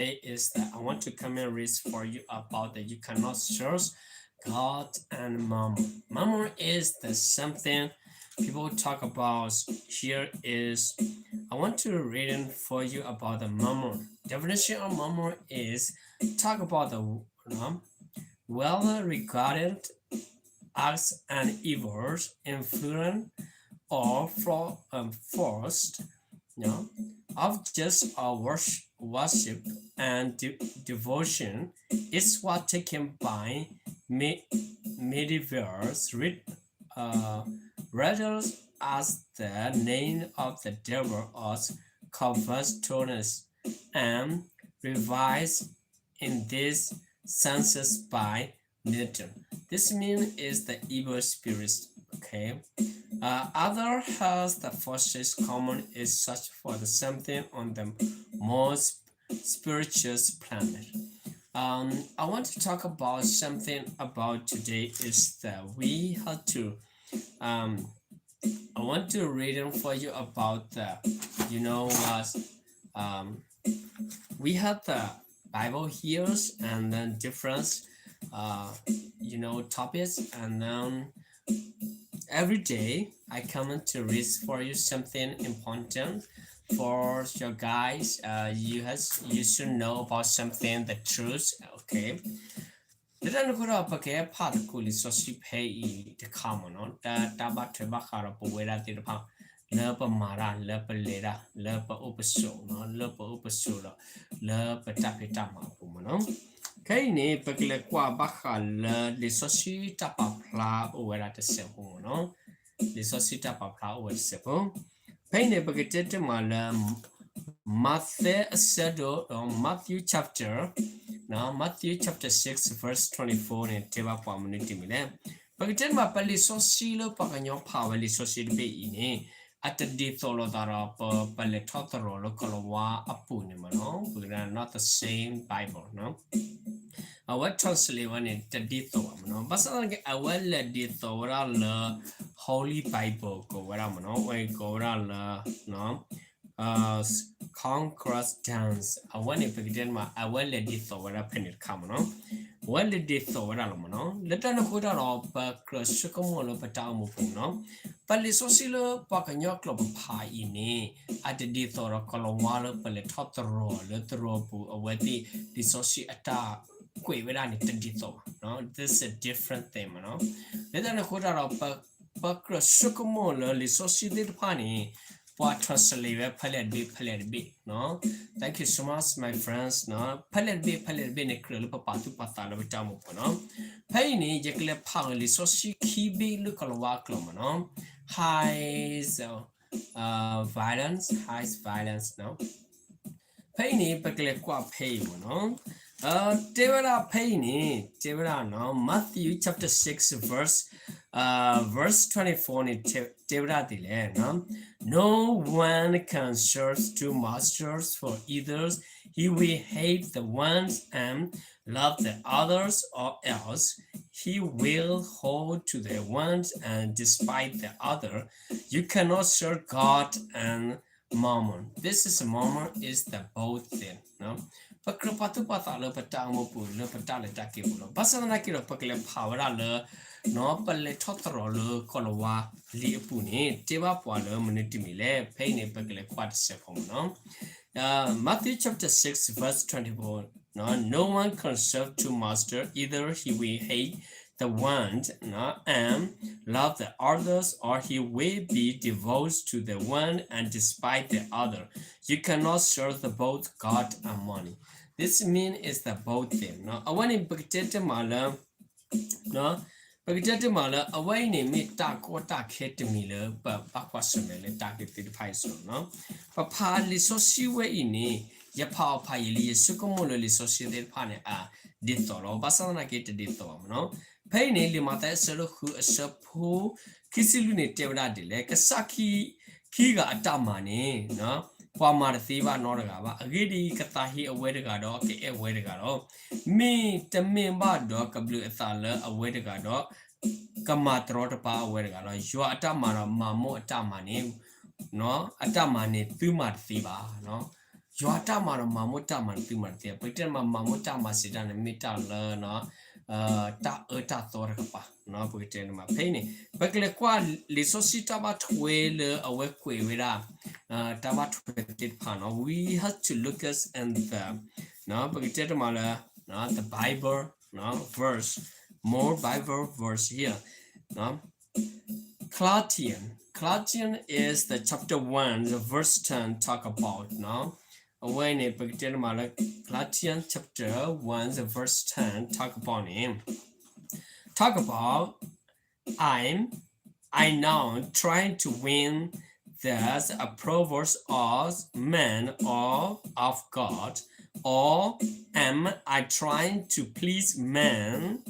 is that I want to come and read for you about that you cannot search God and Mammon. Mammon is the something people talk about. Here is I want to read for you about the Mammon. Definition of Mammon is talk about the well regarded acts and evils influence or forced objects of worship and devotion is what taken by medieval uh, readers as the name of the devil or covetousness and revised in these senses by Milton. This means is the evil spirit. Okay. Other has the forces common is such for the something on the most spiritual planet. I want to talk about something about today is that we have to um, I want to read for you about the what um, we have the Bible here and then different topics and then every day I come to read for you something important for your guys. You should know about something the truth. Okay. Didn't put up a part of cool so she pay the common on that tabat tobacco without the pound. Love a mara, love a leda, love a opeso, no love a opesola, love a tapitama, woman. Kaine pekle kwa bakal le sosi tapapla over at the sepo, no? The sosi tapapla over sepo. Paine pekete mala Matthew Sado or Matthew chapter. Now Matthew chapter 6 verse 24 in Teva Community Mile. Pagatan mapali sosi lo paganyo power li sosi be ine. At the ditholo dara paletotero lo kolowa apunimano. We're not the same Bible, no? Our translate one in the ditho, no? But I will let ditho the Holy Bible go around, no? We go around, no? Conquerors dance. I want to begin my I will let ditho where I penny come, no? Well, the ditho where I'm, no? Let them put out of Sukamolo Patamu, no? But the socialo Pacanyo Club pie in at the ditho or Colomwala Paletotero, Lutheropu, or where the sociata. No, this is a different thing, no. Let them put out of Sukamola, Lissossi Pani, what translate palette be, no. Thank you so much, my friends, no. Palette be necrel, patu patala with tamu, no. Paini, Jackle Pang, Lissossi, Kibi, Lukalwaklo, no. Highs, violence, no. Paini, Pekle qua pay, no. Devara Paini, Devara no Matthew chapter 6 verse 24 in Devara dile no one can serve two masters, for either he will hate the ones and love the others, or else he will hold to the ones and despise the other. You cannot serve God and Mammon. This is Mammon is the both thing, no. Pakrapatu patalo patamo pulo patale takibulo. Basana kilo pakle power no pale totoro kolowa li puni teba palo munitimile pain pakle quad sepom no. Matthew chapter 6 verse 24. No one can serve two masters, either he will hate the one and love the others, or he will be devoted to the one and despise the other. You cannot serve the both God and money. This mean is the both thing. No, I want to pagtete mala. No, pagtete mala. Away ne me ta ko ta kete mila, but bakwasumele ta kete paiso. No, papa li so siwe ini. Ya pa pa yili sukomo li so si de pane a ditoro. Basana kete ditoro. No. Paine li mata selo hu asapu kisilu ne tevda dile kasaki kiga atamane no Pamar thiva norgava agidi katahi awedgado ke awedgado me tememba do kablu ethala awedgado kamatrot pa awedgado yo atamara mamo atamane no atamane thumar thiva no Yuata mara mamuta man pimartia, Peter mamuta masidan mita learner, ta eta thorapa, no Peter ma penny. Bekle qua lisosita bat whale away quivira, tabat pano. We have to look us and the no Peter mala, no the Bible, no verse, more Bible verse here, no. Claudian is the chapter 1, the verse 10 talk about now. When it began Claudian chapter 1, the verse 10 talk about him. Talk about I now trying to win there's approval of man or of God, or am I trying to please man,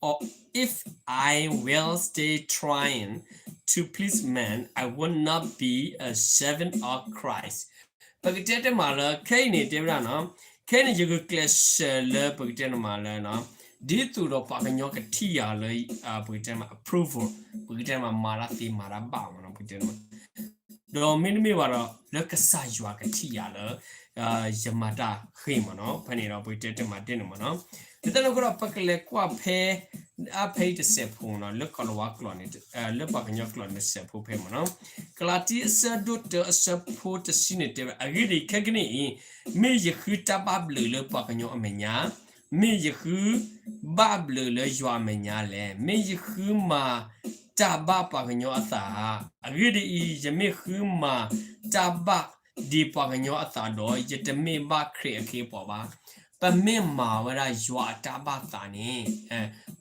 or if I will stay trying to please man, I will not be a servant of Christ. Pagkatete mala kaini tebra no kaini yugo clash le pagkatete mala no di tu do pakanyo ka tiya le pagkatete ma approval pagkatete ma mala ti mala ba no pagkatete ma do minimi waro le ka sa ywa ka tiya le yamata khima no phani no pagkatete ma tin no no the no ko pakle kwa phe a phe de se phu no le ko lo wa klo ni le pakanyo klo ni se phu phe mo no klati sa do de sa phu de sine de agiri khagni me ye khu ta ba ble le pakanyo amenya me ye khu ba ble le ywa amenya le me ye khu ma ta ba pakanyo asa agiri ye me khu ma ta ba di pakanyo asa do ye de me ba khre ke po ba pa me ma wara ywa ta ba ta ni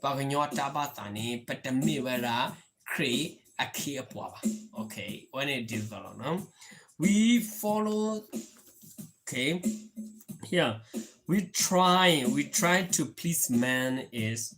paganyo ta ba ta ni pa me wara kre akhi apwa ba okay when it is no we follow okay here we try to please man is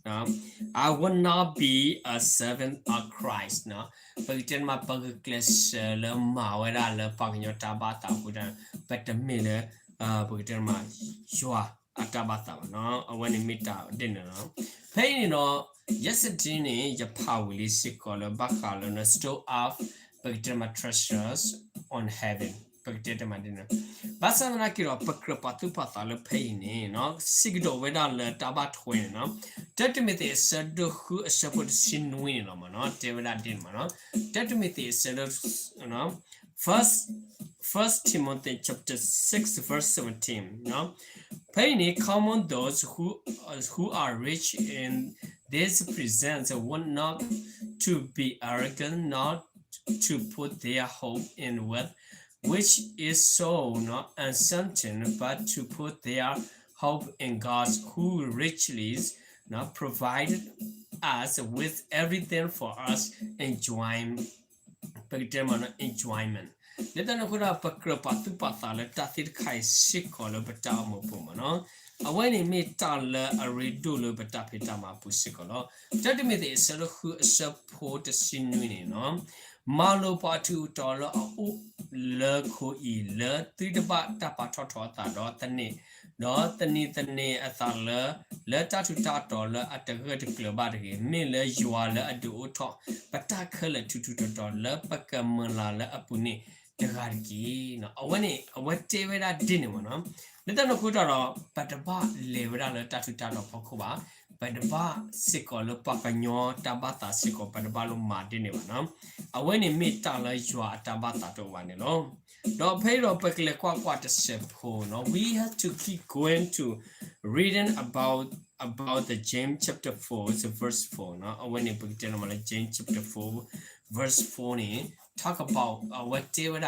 I will not be a servant of Christ no pagten ma pag class le ma wara le paganyo ta ba ta ku da pa me le pagten ma ywa atabata no when mita dinner no pain no yesterday ni ya powerly sikolo bakalo no store of pagtema treasures on heaven pagtema dinner basana kiro pakra patu patalo pain ni no sigdo weda le tabat when no detimite sadu hu support sinwin no no devada din no detimite sadu no First Timothy chapter 6 verse 17 no Penny common those who are rich in this presence want not to be arrogant, not to put their hope in wealth, which is so not uncertain, but to put their hope in God, who richly not provided us with everything for us enjoyment. Let no kura pakra patu patala tatir kai sikolo betamo pumano. When he made tala a redulo betapitama pusikolo. Tatimid is a who support sinuini no. Malo patu tola o le ko e le tidaba tapatoto dotani. Dotani tani athala le tatu tatola at the good clubati. Miller you are a duoto. Patakala tutu dollar pakamala apuni. Gargi no awani awate da dinner no little no good but the bar lever tatuta no pocoba but the bar sicolo pacanyo tabata sico but the baluma dinner no awani meet tala you are tabata to one no do pay no pekle quite a no we have to keep going to reading about the James chapter 4 so verse 4 no when you put James chapter 4 verse 4 talk about what they were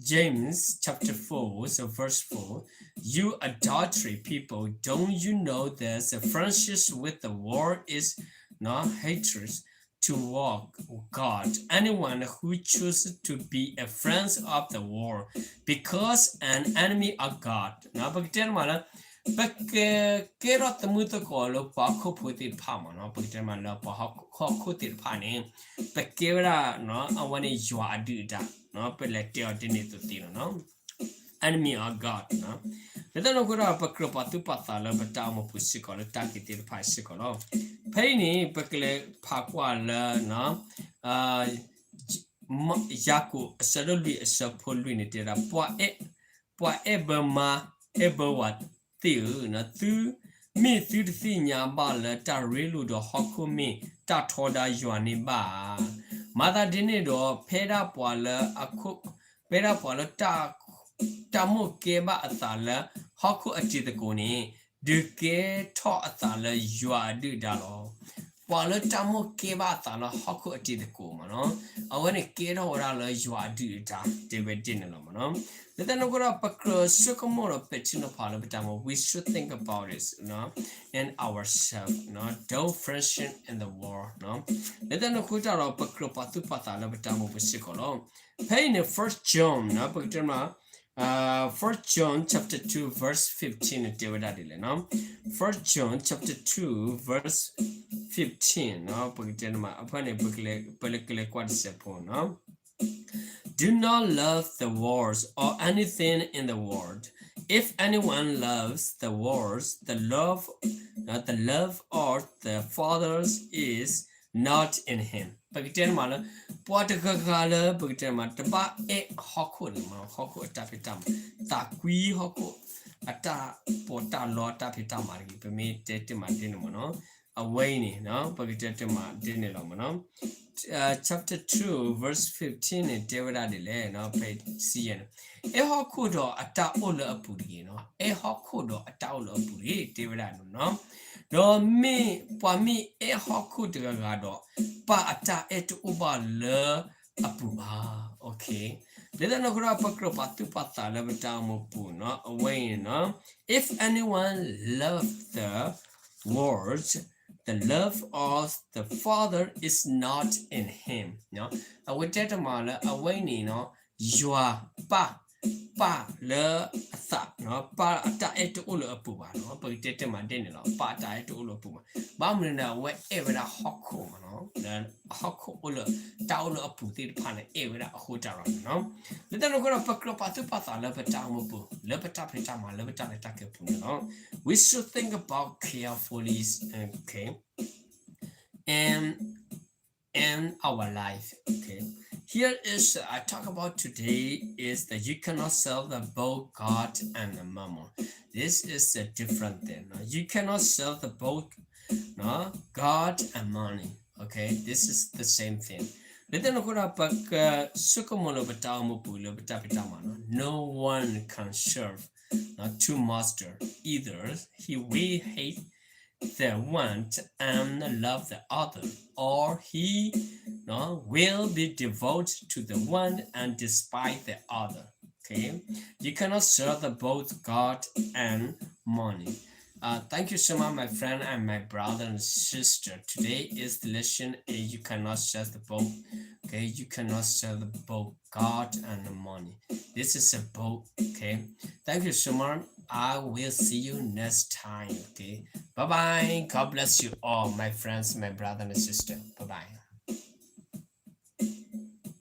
James chapter 4 so verse 4 you adultery people don't you know there's a friendship with the world is not hatred toward God anyone who chooses to be a friend of the world because an enemy of God now but kerot muto kolo pa ko puti pama no putema la pa ko kuti pani but kera no awani jwa aduda no but let your dinito tino no enemy of God no let no kura pa kropa tu patala batamo pusikolo takiti pasikolo paini pakle pakwa la no yaku asaluli asapolwi ni tera pwa ebama ebawat tiu na tu mi tu ti nya ba la ta relu do hokumi ta thoda yuani ba mother dine do pheda pwa la akhu pheda pwa la ta mo ke ba atala hoku achit ko ni de ke tho atala yua du da lo pwa la ta mo ke ba atala hoku achit ko ma no awane ke do ra la yua du da de be din lo ma no then no go pakro sukamoro petino pala but we should think about this in ourselves don't friendship in the world then no kuta ro pakro patu pata la betamo busikolo pain in first John but first John chapter 2 verse 15 first John chapter 2 verse 15 do not love the world or anything in the world. If anyone loves the world, the love of the Father is not in him. Pagiten mala, potakakala, pagiten mataba e hoko ma hoko tapitam, takui hoko ata pota lota pitamari, permit tetima away ni no, pagiten ma dinilomano. Chapter 2 verse 15 in David Adile no page CN Ehokudo ata ola apuri no Ehokudo ata ola apuri David no no me pami Ehokudo gado pa ata etu uba le apuba okay Leda no gra pakro patu pata le betamo pu no away no if anyone loves the words the love of the Father is not in him. No, away mala away ni no yua pa le sa no pa ata etu ulo apuba no pa tete mandene no pa ata etu ulo apuba ba mna we evera hokko no then hokko ulo ta ulo apu ti pa ne evera hotara no le tano ko pakro patu pata le pata mo pu le pata pita ma le pata ta ke pu no we should think about carefully okay and our life okay here is I talk about today is that you cannot serve the both God and the mammon. This is a different thing. You cannot serve the both God and money. Okay, this is the same thing. No one can serve two masters. Either he will hate the one and love the other, or he will be devoted to the one and despise the other. Okay, you cannot serve the both God and money. Thank you so much, my friend and my brother and sister. Today is the lesson. You cannot serve the both. Okay, you cannot serve the both God and the money. This is a both. Okay, thank you so much. I will see you next time. Okay, bye bye. God bless you all, my friends, my brother and sister.